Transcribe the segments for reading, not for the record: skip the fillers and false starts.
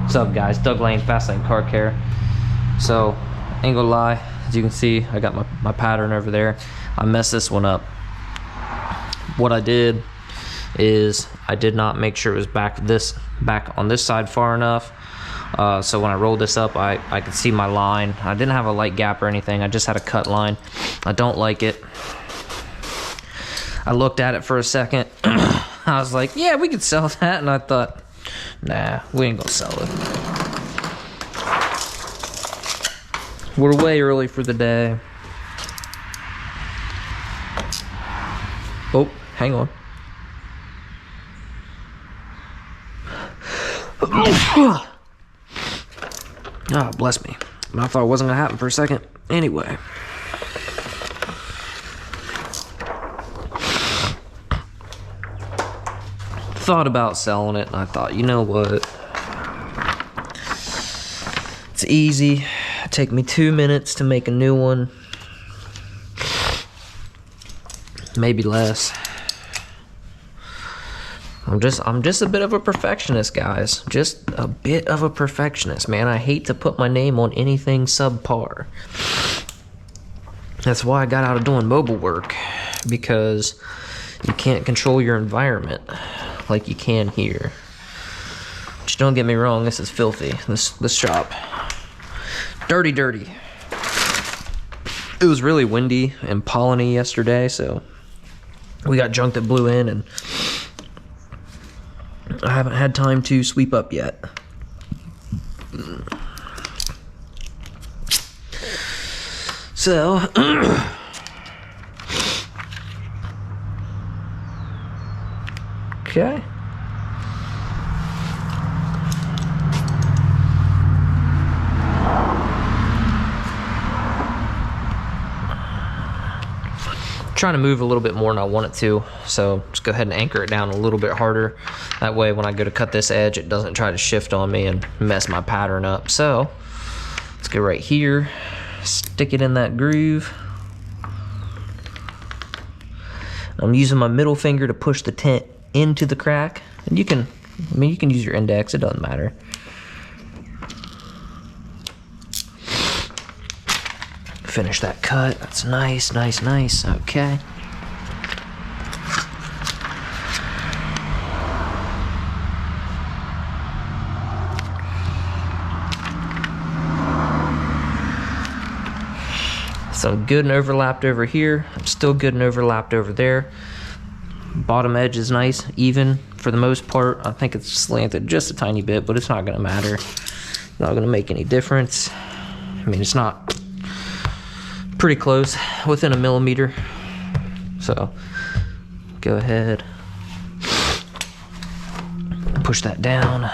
What's up, guys? Doug Lane, Fast Lane Car Care. So, ain't gonna lie, as you can see, I got my pattern over there. I messed this one up. What I did is I did not make sure it was back on this side far enough. So when I rolled this up, I could see my line. I didn't have a light gap or anything. I just had a cut line. I don't like it. I looked at it for a second. I was like, yeah, we could sell that. And I thought, nah, we ain't gonna sell it. We're way early for the day. Oh, hang on. Oh, bless me. I thought it wasn't gonna happen for a second. Anyway. Thought about selling it, and I thought, you know what? It's easy. It'll take me 2 minutes to make a new one. Maybe less. I'm just a bit of a perfectionist, guys. Just a bit of a perfectionist, man. I hate to put my name on anything subpar. That's why I got out of doing mobile work, because you can't control your environment like you can here. Just don't get me wrong, this is filthy. This shop. Dirty. It was really windy and pollen-y yesterday, so we got junk that blew in, and I haven't had time to sweep up yet. So, okay. Trying to move a little bit more than I want it to, so just go ahead and anchor it down a little bit harder. That way when I go to cut this edge, it doesn't try to shift on me and mess my pattern up. So let's go right here, stick it in that groove. I'm using my middle finger to push the tint into the crack, and you can use your index, it doesn't matter. Finish that cut. That's nice. Okay. So I'm good and overlapped over here. I'm still good and overlapped over there. Bottom edge is nice, even for the most part. I think it's slanted just a tiny bit, but it's not gonna matter. It's not gonna make any difference. I mean, it's not pretty close, within a millimeter. So go ahead, push that down.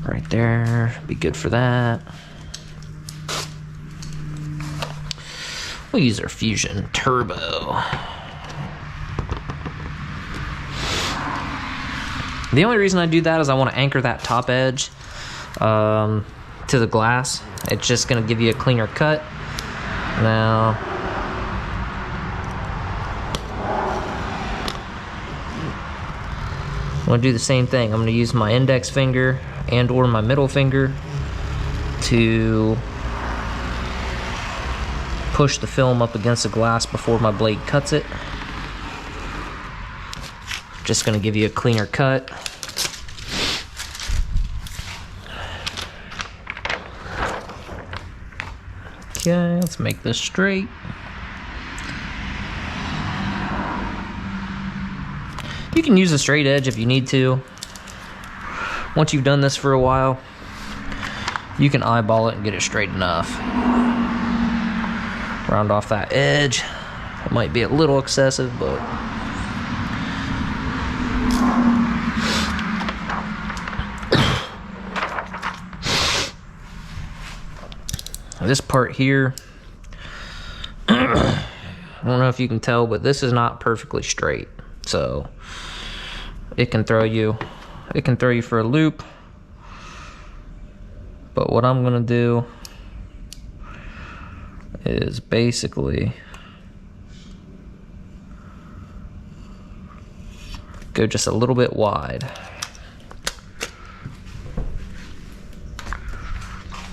Right there, be good for that. We'll use our Fusion Turbo. The only reason I do that is I want to anchor that top edge to the glass. It's just going to give you a cleaner cut. Now, I'm going to do the same thing. I'm going to use my index finger and or my middle finger to push the film up against the glass before my blade cuts it. Just gonna give you a cleaner cut. Okay, let's make this straight. You can use a straight edge if you need to. Once you've done this for a while, you can eyeball it and get it straight enough. Round off that edge. It might be a little excessive, but this part here, I don't know if you can tell, but this is not perfectly straight, so it can throw you for a loop. But what I'm gonna do is basically go just a little bit wide.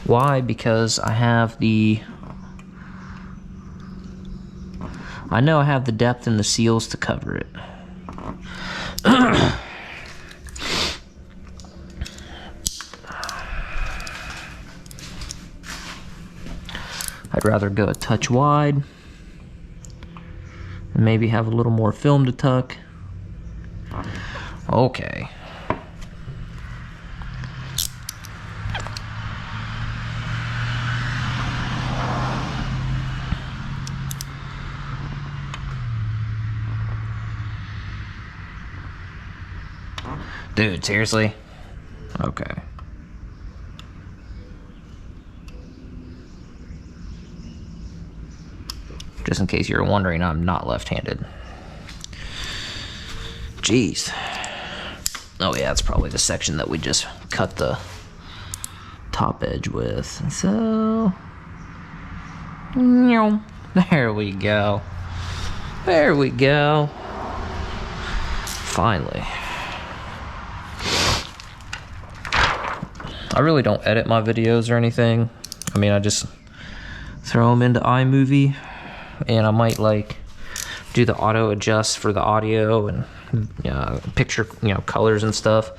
Why? Because I know I have the depth and the seals to cover it. I'd rather go a touch wide and maybe have a little more film to tuck. Okay. Dude, seriously? Okay. Just in case you're wondering, I'm not left-handed. Jeez. Oh yeah, it's probably the section that we just cut the top edge with. So, there we go. There we go. Finally. I really don't edit my videos or anything. I mean, I just throw them into iMovie, and I might like do the auto adjust for the audio and picture, colors and stuff.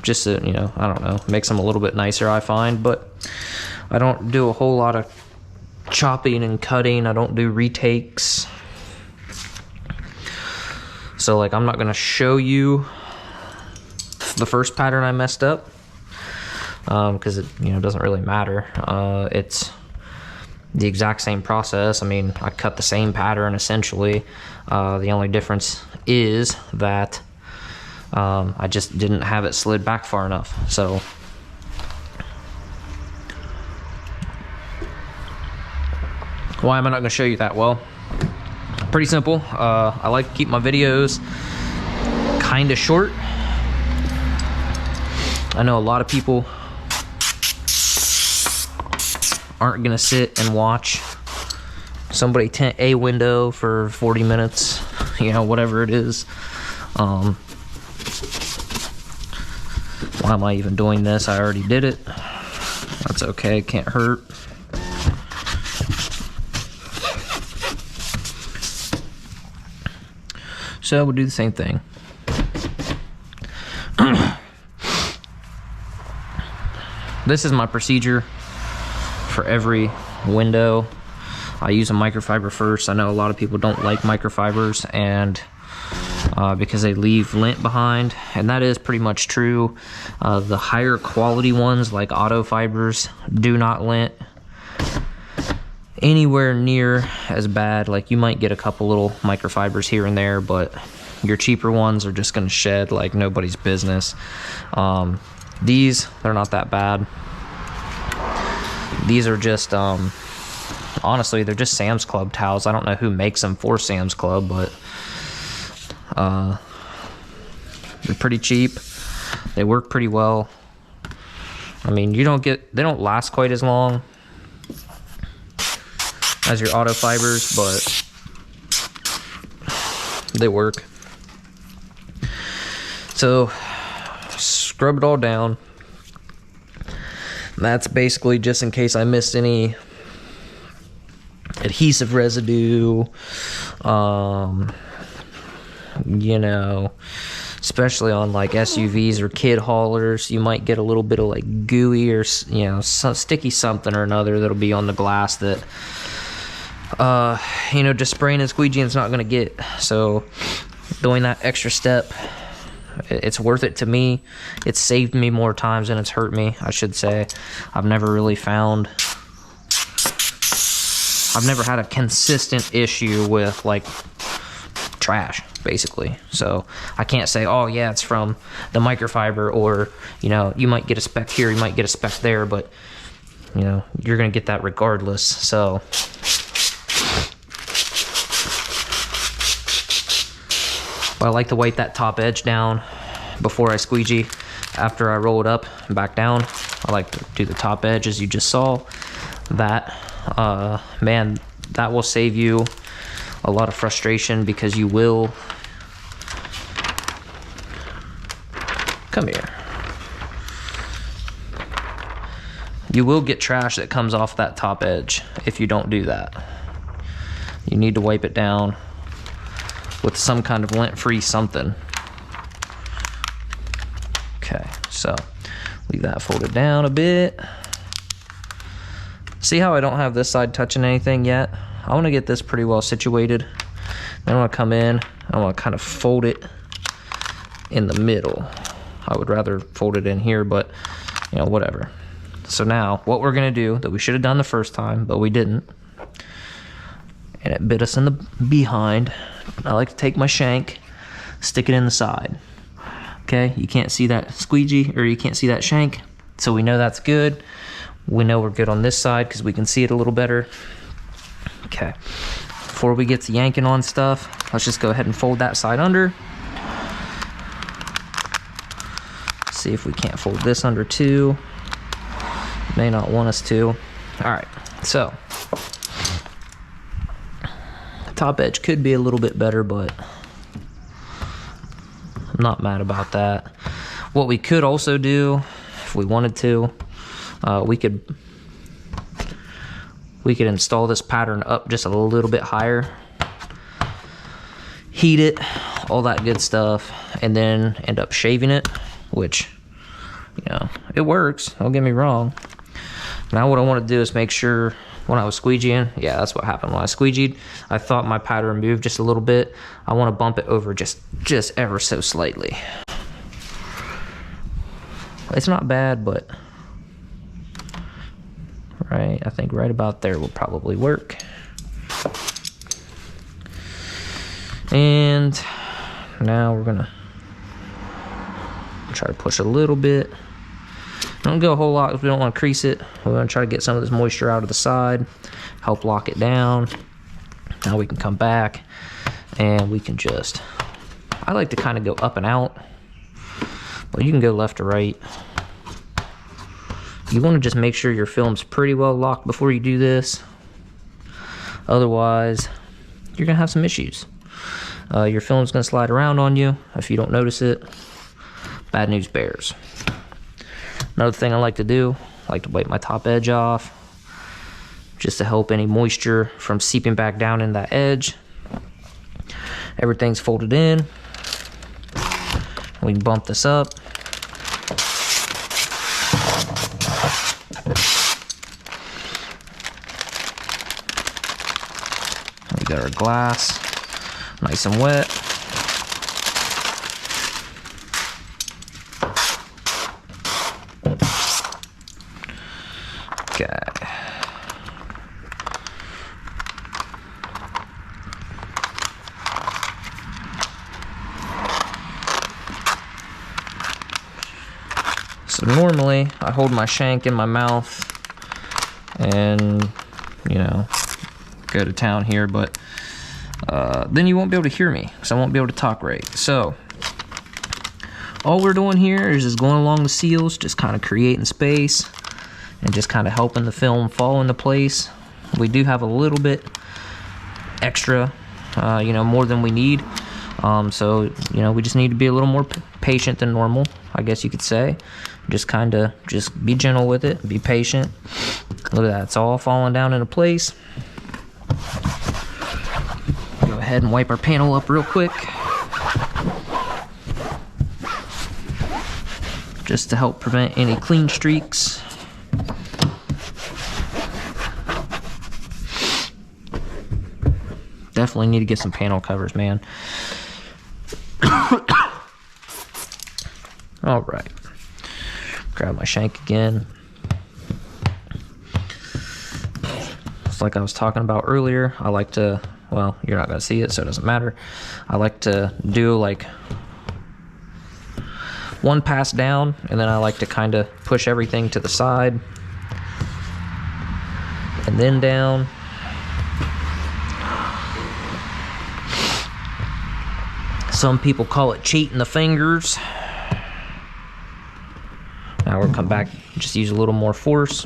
Just to, I don't know, makes them a little bit nicer, I find. But I don't do a whole lot of chopping and cutting. I don't do retakes. So like, I'm not gonna show you the first pattern I messed up, because it doesn't really matter. It's the exact same process. I mean, I cut the same pattern essentially. The only difference is that I just didn't have it slid back far enough. So why am I not going to show you that? Well, pretty simple. I like to keep my videos kind of short. I know a lot of people aren't gonna sit and watch somebody tint a window for 40 minutes, whatever it is. Why am I even doing this? I already did it. That's okay, can't hurt. So we'll do the same thing. This is my procedure for every window. I use a microfiber first. I know a lot of people don't like microfibers, and because they leave lint behind, and that is pretty much true. The higher quality ones like auto fibers do not lint anywhere near as bad. Like, you might get a couple little microfibers here and there, but your cheaper ones are just gonna shed like nobody's business. These, they're not that bad. These are just, honestly, they're just Sam's Club towels. I don't know who makes them for Sam's Club, but they're pretty cheap. They work pretty well. I mean, they don't last quite as long as your auto fibers, but they work. So, scrub it all down. That's basically just in case I missed any adhesive residue, especially on like SUVs or kid haulers. You might get a little bit of like gooey or some sticky something or another that'll be on the glass that just spraying and squeegeeing is not going to get. So doing that extra step, it's worth it to me. It's saved me more times than it's hurt me, I should say. I've never had a consistent issue with like trash, basically. So I can't say, oh yeah, it's from the microfiber, or you might get a speck here, you might get a speck there, but you're gonna get that regardless. So I like to wipe that top edge down before I squeegee. After I roll it up and back down, I like to do the top edge, as you just saw. That, man, that will save you a lot of frustration because you will, come here, you will get trash that comes off that top edge if you don't do that. You need to wipe it down with some kind of lint-free something. Okay, so leave that folded down a bit. See how I don't have this side touching anything yet? I want to get this pretty well situated. Then I want to come in, I want to kind of fold it in the middle. I would rather fold it in here, but you know, whatever. So now what we're gonna do that we should have done the first time, but we didn't, and it bit us in the behind. I like to take my shank, stick it in the side. Okay, you can't see that squeegee, or you can't see that shank, so we know that's good. We know we're good on this side because we can see it a little better. Okay, before we get to yanking on stuff, let's just go ahead and fold that side under. See if we can't fold this under too. May not want us to. All right, so the top edge could be a little bit better, but I'm not mad about that. What we could also do, if we wanted to, we could install this pattern up just a little bit higher, heat it, all that good stuff, and then end up shaving it, which, you know, it works, don't get me wrong. Now what I want to do is make sure when I was squeegeeing, yeah, that's what happened. When I squeegeed, I thought my pattern moved just a little bit. I want to bump it over just ever so slightly. It's not bad, but right, I think right about there will probably work. And now we're gonna try to push a little bit. Don't go a whole lot because we don't want to crease it. We're going to try to get some of this moisture out of the side, help lock it down. Now we can come back and we can just, I like to kind of go up and out, but you can go left or right. You want to just make sure your film's pretty well locked before you do this. Otherwise, you're going to have some issues. Your film's going to slide around on you if you don't notice it. Bad news bears. Another thing I like to do, I like to wipe my top edge off just to help any moisture from seeping back down in that edge. Everything's folded in. We can bump this up. We got our glass nice and wet. Okay. So normally I hold my shank in my mouth and, you know, go to town here, but then you won't be able to hear me because I won't be able to talk right. So all we're doing here is just going along the seals, just kind of creating space and just kind of helping the film fall into place. We do have a little bit extra, you know, more than we need. So, you know, we just need to be a little more patient than normal, I guess you could say. Just kind of, just be gentle with it, be patient. Look at that, it's all falling down into place. Go ahead and wipe our panel up real quick. Just to help prevent any clean streaks. Definitely need to get some panel covers, man. All right. Grab my shank again. Just like I was talking about earlier, I like to, well, you're not gonna see it, so it doesn't matter. I like to do like one pass down, and then I like to kind of push everything to the side and then down. Some people call it cheating the fingers. Now we'll come back, just use a little more force.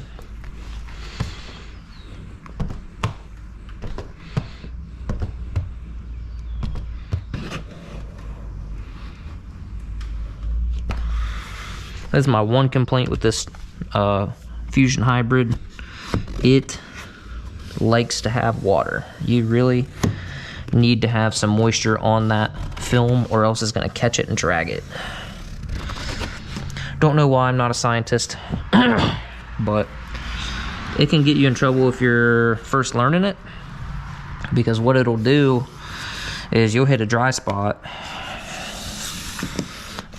That's my one complaint with this Fusion Hybrid. It likes to have water. You really need to have some moisture on that film, or else it's going to catch it and drag it. Don't know why, I'm not a scientist, but it can get you in trouble if you're first learning it, because what it'll do is you'll hit a dry spot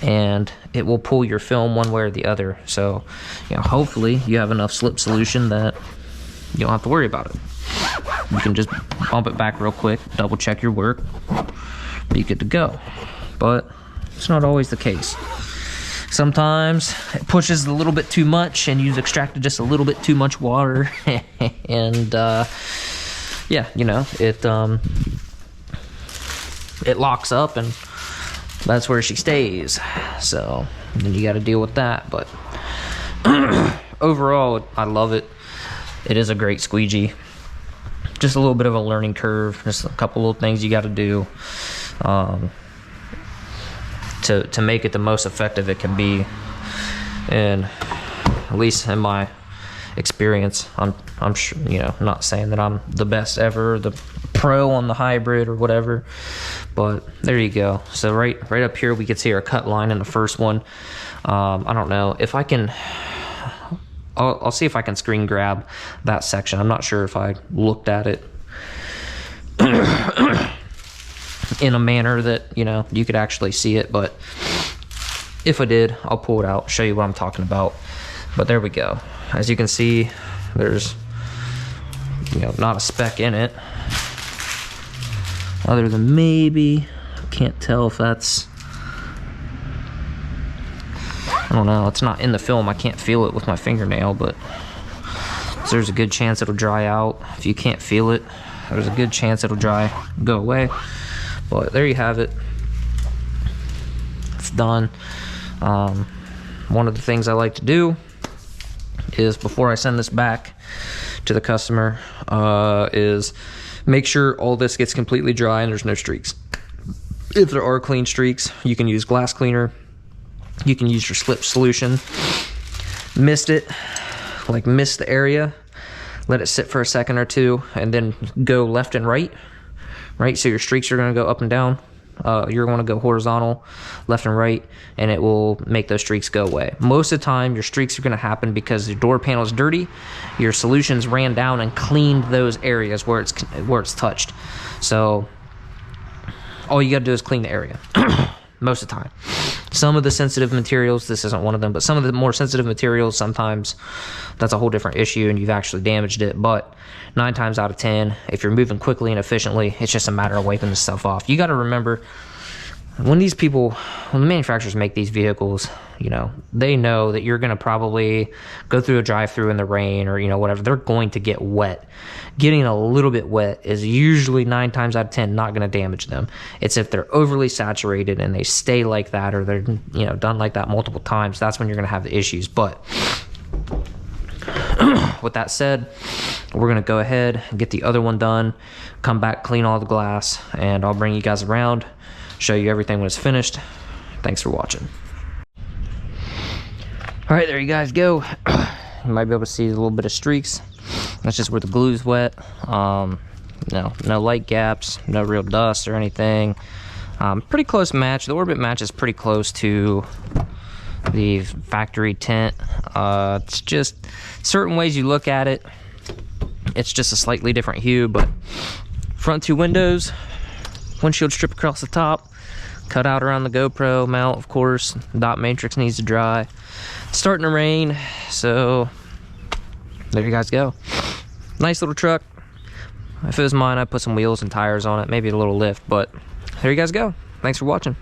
and it will pull your film one way or the other. So, you know, hopefully you have enough slip solution that you don't have to worry about it. You can just bump it back real quick, double check your work, be good to go. But it's not always the case. Sometimes it pushes a little bit too much and you've extracted just a little bit too much water and yeah, you know, it locks up and that's where she stays. So then you got to deal with that. But overall, I love it. It is a great squeegee. Just a little bit of a learning curve. Just a couple little things you got to do to make it the most effective it can be. And at least in my experience, I'm sure, you know, not saying that I'm the best ever, the pro on the hybrid or whatever, but there you go. So right up here we can see our cut line in the first one. I don't know if I can. I'll see if I can screen grab that section. I'm not sure if I looked at it in a manner that, you know, you could actually see it, but if I did, I'll pull it out, show you what I'm talking about. But there we go. As you can see, there's, you know, not a speck in it, other than maybe, I can't tell if that's, I don't know, it's not in the film, I can't feel it with my fingernail, but so there's a good chance it'll dry out. If you can't feel it, there's a good chance it'll go away. But there you have it. It's done. One of the things I like to do is, before I send this back to the customer, is make sure all this gets completely dry and there's no streaks. If there are clean streaks, you can use glass cleaner. You can use your slip solution. Mist it, like mist the area, let it sit for a second or two, and then go left and right. So your streaks are going to go up and down. You're going to go horizontal, left and right, and it will make those streaks go away. Most of the time, your streaks are going to happen because the door panel is dirty. Your solutions ran down and cleaned those areas where it's touched. So all you got to do is clean the area most of the time. Some of the sensitive materials, this isn't one of them, but some of the more sensitive materials, sometimes that's a whole different issue and you've actually damaged it. But 9 times out of 10, if you're moving quickly and efficiently, it's just a matter of wiping this stuff off. You got to remember, when the manufacturers make these vehicles, you know, they know that you're going to probably go through a drive-through in the rain or, you know, whatever. They're going to get wet. Getting a little bit wet is usually 9 times out of 10 not going to damage them. It's if they're overly saturated and they stay like that, or they're, you know, done like that multiple times, that's when you're going to have the issues. But with that said, we're going to go ahead and get the other one done, come back, clean all the glass, and I'll bring you guys around, show you everything when it's finished. Thanks for watching. All right, there you guys go. You might be able to see a little bit of streaks. That's just where the glue's wet. No light gaps, no real dust or anything. Pretty close match. The orbit match is pretty close to the factory tint. It's just certain ways you look at it, it's just a slightly different hue. But front 2 windows, windshield strip across the top, cut out around the GoPro mount, of course. Dot matrix needs to dry. It's starting to rain, so there you guys go. Nice little truck. If it was mine, I'd put some wheels and tires on it, maybe a little lift, but there you guys go. Thanks for watching.